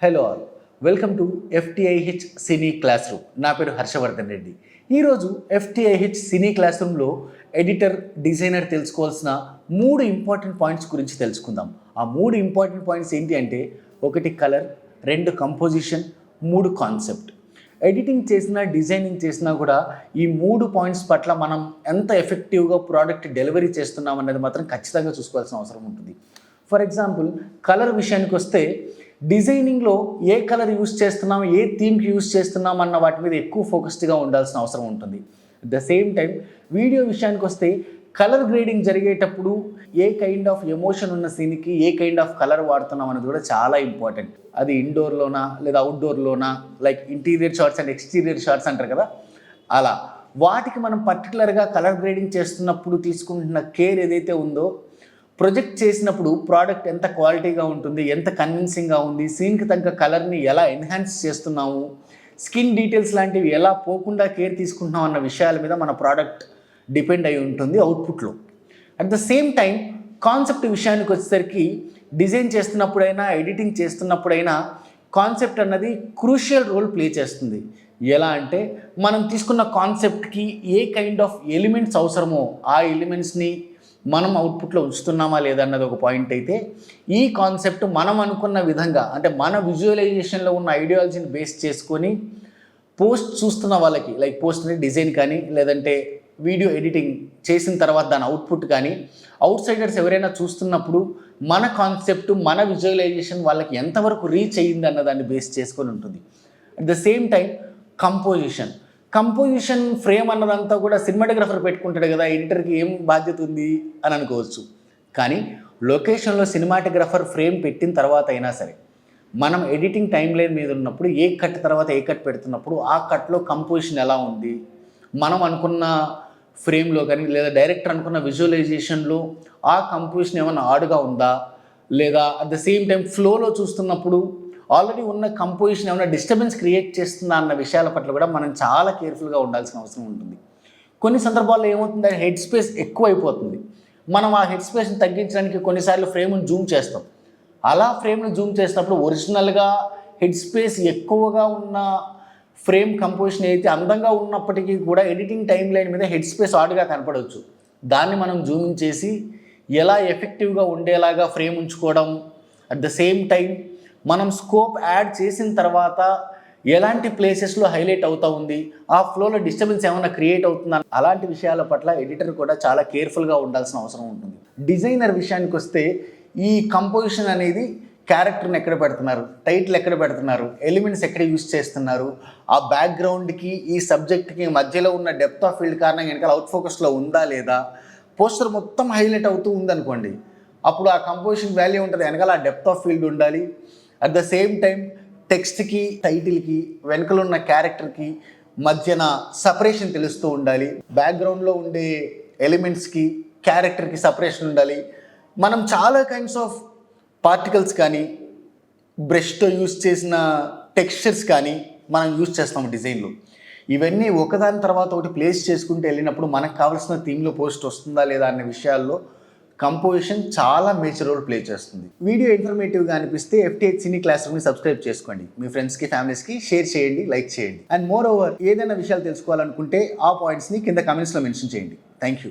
Hello all, welcome to FTIH cine class room. నా పేరు హర్షవర్ధన్ రెడ్డి. ఈరోజు FTIH సినీ క్లాస్ రూమ్లో ఎడిటర్, డిజైనర్ తెలుసుకోవాల్సిన 3 ఇంపార్టెంట్ పాయింట్స్ గురించి తెలుసుకుందాం. ఆ 3 ఇంపార్టెంట్ పాయింట్స్ ఏంటి అంటే, 1 కలర్, 2 కంపోజిషన్, 3 కాన్సెప్ట్. ఎడిటింగ్ చేసినా, డిజైనింగ్ చేసినా కూడా ఈ 3 పాయింట్స్ పట్ల మనం ఎంత ఎఫెక్టివ్గా ప్రోడక్ట్ డెలివరీ చేస్తున్నాం అనేది మాత్రం ఖచ్చితంగా చూసుకోవాల్సిన అవసరం ఉంటుంది. ఫర్ ఎగ్జాంపుల్, కలర్ విషయానికి వస్తే డిజైనింగ్లో ఏ కలర్ యూస్ చేస్తున్నాం, ఏ థీమ్కి యూస్ చేస్తున్నాం అన్న వాటి మీద ఎక్కువ ఫోకస్డ్గా ఉండాల్సిన అవసరం ఉంటుంది. At the same time video విషయానికి వస్తే కలర్ గ్రేడింగ్ జరిగేటప్పుడు ఏ కైండ్ ఆఫ్ ఎమోషన్ ఉన్న సీన్కి ఏ కైండ్ ఆఫ్ కలర్ వాడుతున్నాం అనేది కూడా చాలా ఇంపార్టెంట్. అది ఇండోర్లోనా లేదా అవుట్డోర్లోనా, like interior shots and exterior shots అంటారు కదా, అలా వాటికి మనం పర్టికులర్గా కలర్ గ్రేడింగ్ చేస్తున్నప్పుడు తీసుకుంటున్న కేర్ ఏదైతే ఉందో, ప్రొజెక్ట్ చేసినప్పుడు ప్రోడక్ట్ ఎంత క్వాలిటీగా ఉంటుంది, ఎంత కన్విన్సింగ్గా ఉంది, సీన్కి తగ్గ కలర్ని ఎలా ఎన్హాన్స్ చేస్తున్నాము, స్కిన్ డీటెయిల్స్ లాంటివి ఎలా పోకుండా కేర్ తీసుకుంటున్నాం అన్న విషయాల మీద మన ప్రోడక్ట్ డిపెండ్ అయి ఉంటుంది అవుట్పుట్లో. At the same time concept విషయానికి వచ్చేసరికి డిజైన్ చేస్తున్నప్పుడైనా, ఎడిటింగ్ చేస్తున్నప్పుడైనా కాన్సెప్ట్ అన్నది క్రూషియల్ రోల్ ప్లే చేస్తుంది. ఎలా అంటే, మనం తీసుకున్న కాన్సెప్ట్కి ఏ కైండ్ ఆఫ్ ఎలిమెంట్స్ అవసరమో ఆ ఎలిమెంట్స్ని మనం అవుట్పుట్లో ఉంచుతున్నామా లేదా అన్నది ఒక పాయింట్ అయితే, ఈ కాన్సెప్ట్ మనం అనుకున్న విధంగా, అంటే మన విజువలైజేషన్లో ఉన్న ఐడియాలజీని బేస్ చేసుకొని పోస్ట్ చూస్తున్న వాళ్ళకి, లైక్ పోస్ట్ అనేది డిజైన్ కానీ లేదంటే వీడియో ఎడిటింగ్ చేసిన తర్వాత దాని అవుట్పుట్ కానీ, అవుట్ సైడర్స్ ఎవరైనా చూస్తున్నప్పుడు మన కాన్సెప్ట్, మన విజువలైజేషన్ వాళ్ళకి ఎంతవరకు రీచ్ అయ్యింది అన్న దాన్ని బేస్ చేసుకొని ఉంటుంది. At the same time composition frame అన్నదంతా కూడా సినిమాటోగ్రఫర్ పెట్టుకుంటాడు కదా, ఎడిటర్కి ఏం బాధ్యత ఉంది అని అనుకోవచ్చు. కానీ లొకేషన్లో సినిమాటోగ్రఫర్ ఫ్రేమ్ పెట్టిన తర్వాత అయినా సరే, మనం ఎడిటింగ్ టైం లైన్ మీద ఉన్నప్పుడు ఏ కట్ తర్వాత ఏ కట్ పెడుతున్నప్పుడు ఆ కట్లో కంపోజిషన్ ఎలా ఉంది, మనం అనుకున్న ఫ్రేమ్లో కానీ లేదా డైరెక్టర్ అనుకున్న విజువలైజేషన్లో ఆ కంపోజిషన్ ఏమైనా ఆడుగా ఉందా, లేదా అట్ ద సేమ్ టైం ఫ్లోలో చూస్తున్నప్పుడు ఆల్రెడీ ఉన్న కంపోజిషన్ ఏమైనా డిస్టర్బెన్స్ క్రియేట్ చేస్తుందా అన్న విషయాల పట్ల కూడా మనం చాలా కేర్ఫుల్గా ఉండాల్సిన అవసరం ఉంటుంది. కొన్ని సందర్భాల్లో ఏమవుతుందంటే హెడ్ స్పేస్ ఎక్కువ అయిపోతుంది. మనం ఆ హెడ్ స్పేస్ని తగ్గించడానికి కొన్నిసార్లు ఫ్రేమ్ను జూమ్ చేస్తాం. అలా ఫ్రేమ్ను జూమ్ చేసినప్పుడు ఒరిజినల్గా హెడ్ స్పేస్ ఎక్కువగా ఉన్న ఫ్రేమ్ కంపోజిషన్ అయితే అందంగా ఉన్నప్పటికీ కూడా ఎడిటింగ్ టైం లైన్ మీద హెడ్ స్పేస్ ఆడుగా కనపడవచ్చు. దాన్ని మనం జూమింగ్ చేసి ఎలా ఎఫెక్టివ్గా ఉండేలాగా ఫ్రేమ్ ఉంచుకోవడం, అట్ ద సేమ్ టైం మనం స్కోప్ యాడ్ చేసిన తర్వాత ఎలాంటి ప్లేసెస్లో హైలైట్ అవుతూ ఉంది, ఆ ఫ్లోలో డిస్టర్బెన్స్ ఏమైనా క్రియేట్ అవుతుందా, అలాంటి విషయాల పట్ల ఎడిటర్ కూడా చాలా కేర్ఫుల్గా ఉండాల్సిన అవసరం ఉంటుంది. డిజైనర్ విషయానికి వస్తే ఈ కంపోజిషన్ అనేది క్యారెక్టర్ని ఎక్కడ పెడుతున్నారు, టైటిల్ ఎక్కడ పెడుతున్నారు, ఎలిమెంట్స్ ఎక్కడ యూస్ చేస్తున్నారు, ఆ బ్యాక్గ్రౌండ్కి ఈ సబ్జెక్ట్కి మధ్యలో ఉన్న డెప్త్ ఆఫ్ ఫీల్డ్ కారణంగా వెనకాల అవుట్ ఫోకస్లో ఉందా లేదా, పోస్టర్ మొత్తం హైలైట్ అవుతూ ఉందనుకోండి, అప్పుడు ఆ కంపోజిషన్ వాల్యూ ఉంటుంది, వెనకాల ఆ డెప్త్ ఆఫ్ ఫీల్డ్ ఉండాలి. అట్ ద సేమ్ టైం టెక్స్ట్కి, టైటిల్కి, వెనకలు ఉన్న క్యారెక్టర్కి మధ్యన సపరేషన్ తెలుస్తూ ఉండాలి. బ్యాక్గ్రౌండ్లో ఉండే ఎలిమెంట్స్కి, క్యారెక్టర్కి సపరేషన్ ఉండాలి. మనం చాలా కైండ్స్ ఆఫ్ పార్టికల్స్ కానీ, బ్రష్తో యూస్ చేసిన టెక్స్చర్స్ కానీ మనం యూస్ చేస్తాం డిజైన్లో. ఇవన్నీ ఒకదాని తర్వాత ఒకటి ప్లేస్ చేసుకుంటూ వెళ్ళినప్పుడు మనకు కావాల్సిన థీమ్లో పోస్ట్ వస్తుందా లేదా అనే విషయాల్లో కంపోజిషన్ చాలా మేజర్ రోల్ ప్లే చేస్తుంది. వీడియో ఇన్ఫర్మేటివ్గా అనిపిస్తే FTIH సినీ క్లాస్ రూమ్ని సబ్స్క్రైబ్ చేసుకోండి. మీ ఫ్రెండ్స్కి, ఫ్యామిలీస్కి షేర్ చేయండి, లైక్ చేయండి. అండ్ మోర్ ఓవర్ ఏదైనా విషయాలు తెలుసుకోవాలనుకుంటే ఆ పాయింట్స్ని కింద కమెంట్స్లో మెన్షన్ చేయండి. Thank you.